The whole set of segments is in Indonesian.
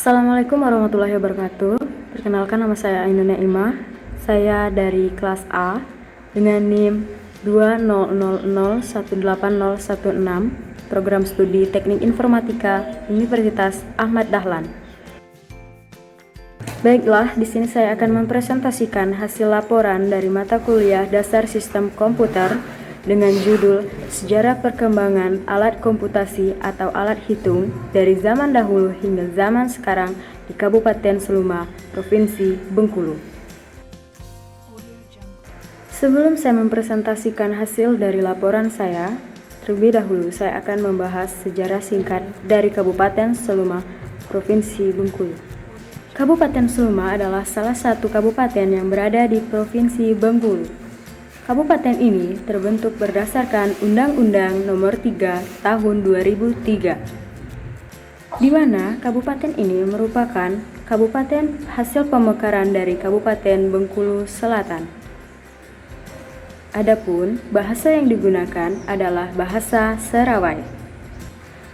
Assalamualaikum warahmatullahi wabarakatuh. Perkenalkan, nama saya Ainun Naimah. Saya dari kelas A dengan NIM 200018016, program studi Teknik Informatika Universitas Ahmad Dahlan. Baiklah, di sini saya akan mempresentasikan hasil laporan dari mata kuliah Dasar Sistem Komputer dengan judul Sejarah Perkembangan Alat Komputasi atau Alat Hitung dari zaman dahulu hingga zaman sekarang di Kabupaten Seluma, Provinsi Bengkulu. Sebelum saya mempresentasikan hasil dari laporan saya, terlebih dahulu saya akan membahas sejarah singkat dari Kabupaten Seluma, Provinsi Bengkulu. Kabupaten Seluma adalah salah satu kabupaten yang berada di Provinsi Bengkulu. Kabupaten ini terbentuk berdasarkan Undang-Undang Nomor 3 Tahun 2003, di mana kabupaten ini merupakan kabupaten hasil pemekaran dari Kabupaten Bengkulu Selatan. Adapun bahasa yang digunakan adalah bahasa Serawai.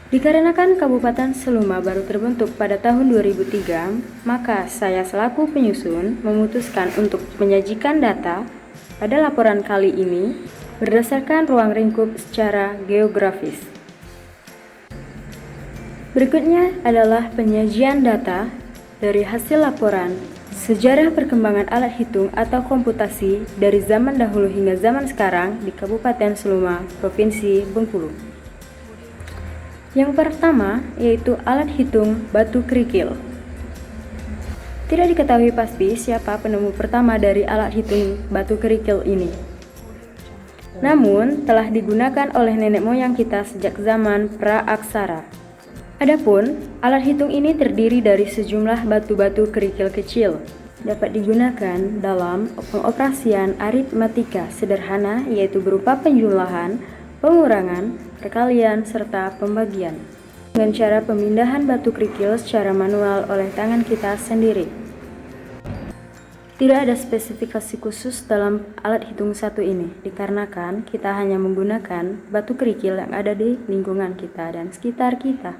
Dikarenakan Kabupaten Seluma baru terbentuk pada tahun 2003, maka saya selaku penyusun memutuskan untuk menyajikan data pada laporan kali ini berdasarkan ruang lingkup secara geografis. Berikutnya adalah penyajian data dari hasil laporan sejarah perkembangan alat hitung atau komputasi dari zaman dahulu hingga zaman sekarang di Kabupaten Seluma, Provinsi Bengkulu. Yang pertama yaitu alat hitung batu kerikil. Tidak diketahui pasti siapa penemu pertama dari alat hitung batu kerikil ini. Namun, telah digunakan oleh nenek moyang kita sejak zaman pra-aksara. Adapun, alat hitung ini terdiri dari sejumlah batu-batu kerikil kecil. Dapat digunakan dalam pengoperasian aritmatika sederhana, yaitu berupa penjumlahan, pengurangan, perkalian, serta pembagian, dengan cara pemindahan batu kerikil secara manual oleh tangan kita sendiri. Tidak ada spesifikasi khusus dalam alat hitung satu ini, dikarenakan kita hanya menggunakan batu kerikil yang ada di lingkungan kita dan sekitar kita.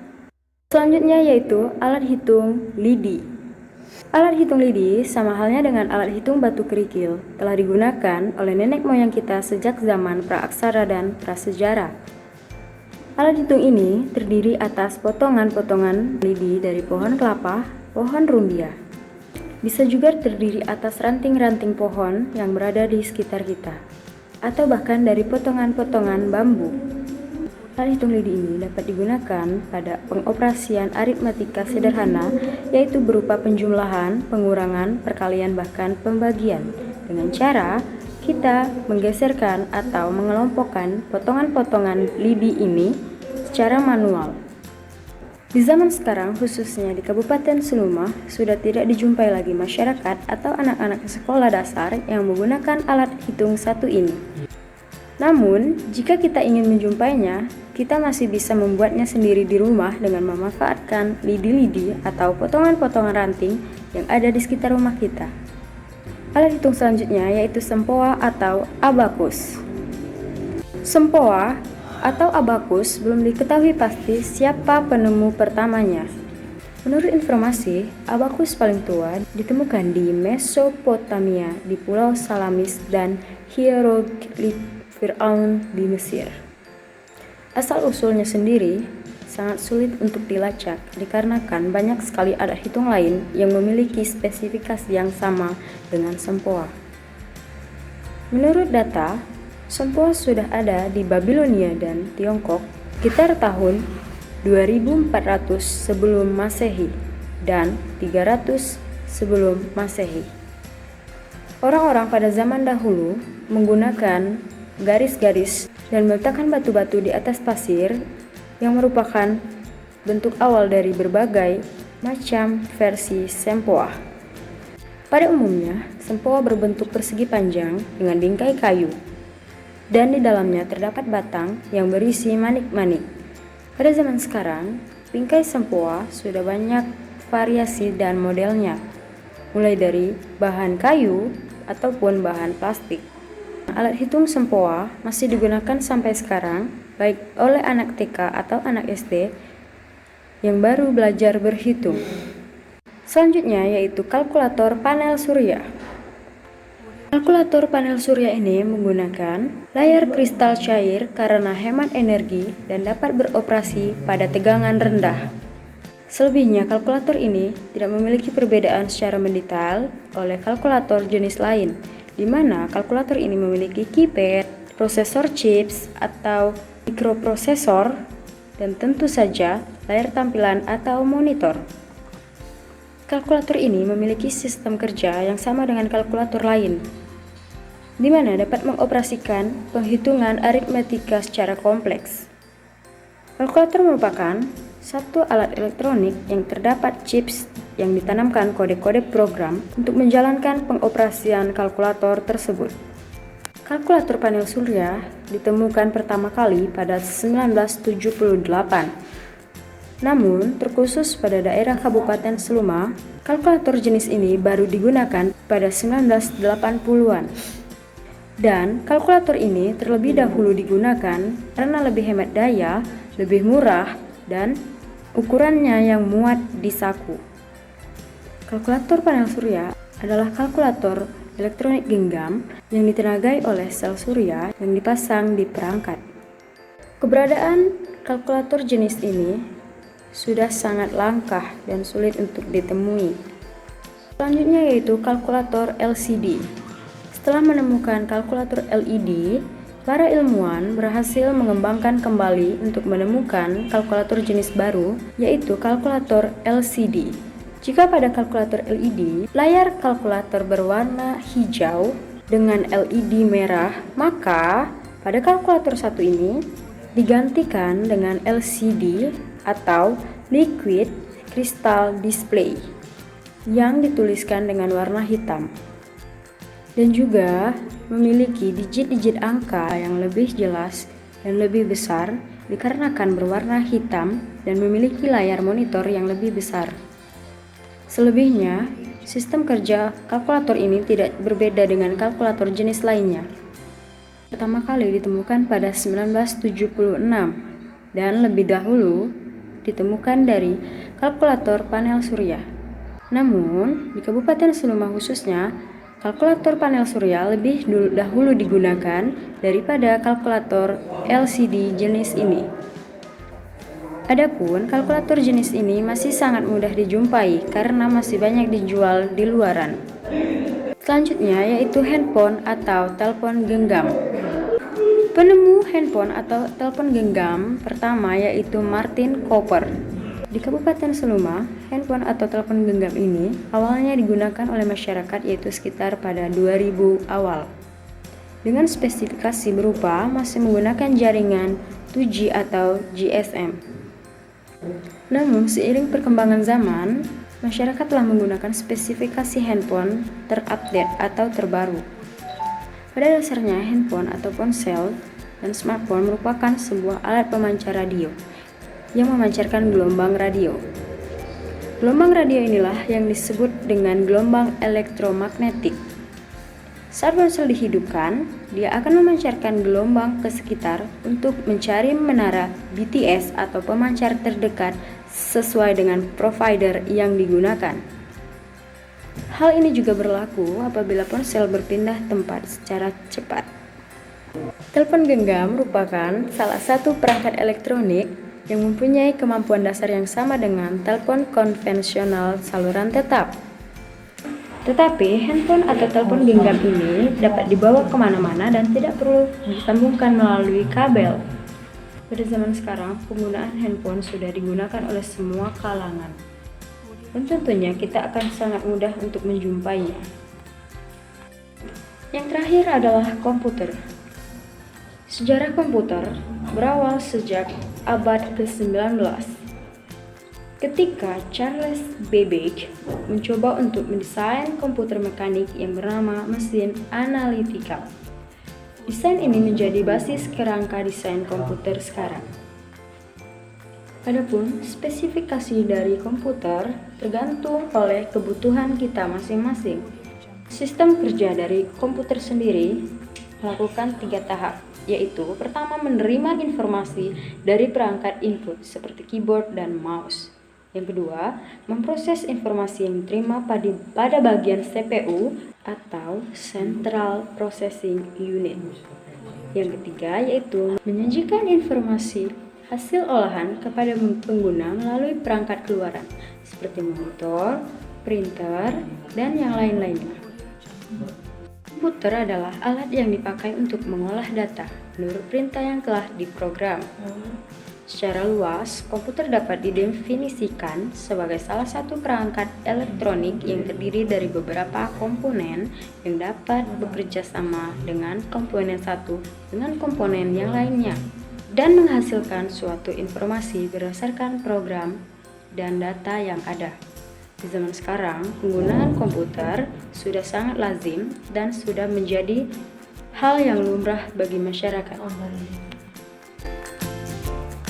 Selanjutnya yaitu alat hitung lidi. Alat hitung lidi sama halnya dengan alat hitung batu kerikil, telah digunakan oleh nenek moyang kita sejak zaman pra-aksara dan prasejarah. Alat hitung ini terdiri atas potongan-potongan lidi dari pohon kelapa, pohon rumbia. Bisa juga terdiri atas ranting-ranting pohon yang berada di sekitar kita, atau bahkan dari potongan-potongan bambu. Alat hitung lidi ini dapat digunakan pada pengoperasian aritmatika sederhana, yaitu berupa penjumlahan, pengurangan, perkalian, bahkan pembagian, dengan cara kita menggeserkan atau mengelompokkan potongan-potongan lidi ini secara manual. Di zaman sekarang, khususnya di Kabupaten Seluma, sudah tidak dijumpai lagi masyarakat atau anak-anak sekolah dasar yang menggunakan alat hitung satu ini. Namun, jika kita ingin menjumpainya, kita masih bisa membuatnya sendiri di rumah dengan memanfaatkan lidi-lidi atau potongan-potongan ranting yang ada di sekitar rumah kita. Alat hitung selanjutnya yaitu sempoa atau abakus. Sempoa atau abakus belum diketahui pasti siapa penemu pertamanya. Menurut informasi, abakus paling tua ditemukan di Mesopotamia, di Pulau Salamis, dan hieroglif Fir'aun di Mesir. Asal-usulnya sendiri sangat sulit untuk dilacak dikarenakan banyak sekali alat hitung lain yang memiliki spesifikasi yang sama dengan sempoa. Menurut data, sempoa sudah ada di Babilonia dan Tiongkok sekitar tahun 2400 sebelum Masehi dan 300 sebelum Masehi. Orang-orang pada zaman dahulu menggunakan garis-garis dan meletakkan batu-batu di atas pasir yang merupakan bentuk awal dari berbagai macam versi sempoa. Pada umumnya, sempoa berbentuk persegi panjang dengan bingkai kayu, dan di dalamnya terdapat batang yang berisi manik-manik. Pada zaman sekarang, bingkai sempoa sudah banyak variasi dan modelnya, mulai dari bahan kayu ataupun bahan plastik. Alat hitung sempoa masih digunakan sampai sekarang, baik oleh anak TK atau anak SD yang baru belajar berhitung. Selanjutnya yaitu kalkulator panel surya. Kalkulator panel surya ini menggunakan layar kristal cair karena hemat energi dan dapat beroperasi pada tegangan rendah. Selebihnya, kalkulator ini tidak memiliki perbedaan secara mendetail oleh kalkulator jenis lain, di mana kalkulator ini memiliki keypad, prosesor chips atau mikroprosesor, dan tentu saja layar tampilan atau monitor. Kalkulator ini memiliki sistem kerja yang sama dengan kalkulator lain, di mana dapat mengoperasikan penghitungan aritmetika secara kompleks. Kalkulator merupakan satu alat elektronik yang terdapat chips yang ditanamkan kode-kode program untuk menjalankan pengoperasian kalkulator tersebut. Kalkulator panel surya ditemukan pertama kali pada 1978. Namun, terkhusus pada daerah Kabupaten Seluma, kalkulator jenis ini baru digunakan pada 1980-an. Dan kalkulator ini terlebih dahulu digunakan karena lebih hemat daya, lebih murah, dan ukurannya yang muat di saku. Kalkulator panel surya adalah kalkulator elektronik genggam yang ditenagai oleh sel surya yang dipasang di perangkat. Keberadaan kalkulator jenis ini sudah sangat langka dan sulit untuk ditemui. Selanjutnya yaitu kalkulator LCD. Setelah menemukan kalkulator LED, para ilmuwan berhasil mengembangkan kembali untuk menemukan kalkulator jenis baru, yaitu kalkulator LCD. Jika pada kalkulator LED, layar kalkulator berwarna hijau dengan LED merah, maka pada kalkulator satu ini digantikan dengan LCD atau Liquid Crystal Display yang dituliskan dengan warna hitam dan juga memiliki digit-digit angka yang lebih jelas dan lebih besar dikarenakan berwarna hitam dan memiliki layar monitor yang lebih besar. Selebihnya, sistem kerja kalkulator ini tidak berbeda dengan kalkulator jenis lainnya. Pertama kali ditemukan pada 1976 dan lebih dahulu ditemukan dari kalkulator panel surya. Namun, di Kabupaten Seluma khususnya, kalkulator panel surya lebih dahulu digunakan daripada kalkulator LCD jenis ini. Adapun kalkulator jenis ini masih sangat mudah dijumpai karena masih banyak dijual di luaran. Selanjutnya yaitu handphone atau telepon genggam. Penemu handphone atau telepon genggam pertama yaitu Martin Cooper. Di Kabupaten Seluma, handphone atau telepon genggam ini awalnya digunakan oleh masyarakat yaitu sekitar pada 2000 awal. Dengan spesifikasi berupa masih menggunakan jaringan 2G atau GSM. Namun seiring perkembangan zaman, masyarakat telah menggunakan spesifikasi handphone terupdate atau terbaru. Pada dasarnya, handphone atau ponsel dan smartphone merupakan sebuah alat pemancar radio yang memancarkan gelombang radio. Gelombang radio inilah yang disebut dengan gelombang elektromagnetik. Saat ponsel dihidupkan, dia akan memancarkan gelombang ke sekitar untuk mencari menara BTS atau pemancar terdekat sesuai dengan provider yang digunakan. Hal ini juga berlaku apabila ponsel berpindah tempat secara cepat. Telepon genggam merupakan salah satu perangkat elektronik yang mempunyai kemampuan dasar yang sama dengan telepon konvensional saluran tetap. Tetapi handphone atau telepon genggam ini dapat dibawa kemana-mana dan tidak perlu disambungkan melalui kabel. Pada zaman sekarang, penggunaan handphone sudah digunakan oleh semua kalangan. Dan tentunya kita akan sangat mudah untuk menjumpainya. Yang terakhir adalah komputer. Sejarah komputer berawal sejak abad ke-19. Ketika Charles Babbage mencoba untuk mendesain komputer mekanik yang bernama mesin analytical. Desain ini menjadi basis kerangka desain komputer sekarang. Adapun spesifikasi dari komputer tergantung oleh kebutuhan kita masing-masing. Sistem kerja dari komputer sendiri melakukan 3 tahap, yaitu pertama menerima informasi dari perangkat input seperti keyboard dan mouse. Yang kedua, memproses informasi yang diterima pada bagian CPU atau Central Processing Unit. Yang ketiga yaitu menyajikan informasi hasil olahan kepada pengguna melalui perangkat keluaran seperti monitor, printer, dan yang lain-lainnya. Komputer adalah alat yang dipakai untuk mengolah data menurut perintah yang telah diprogram. Secara luas, komputer dapat didefinisikan sebagai salah satu perangkat elektronik yang terdiri dari beberapa komponen yang dapat bekerja sama dengan komponen satu dengan komponen yang lainnya dan menghasilkan suatu informasi berdasarkan program dan data yang ada. Di zaman sekarang, penggunaan komputer sudah sangat lazim dan sudah menjadi hal yang lumrah bagi masyarakat.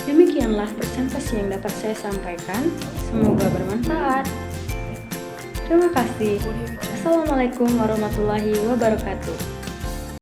Demikianlah presentasi yang dapat saya sampaikan. Semoga bermanfaat. Terima kasih. Assalamualaikum warahmatullahi wabarakatuh.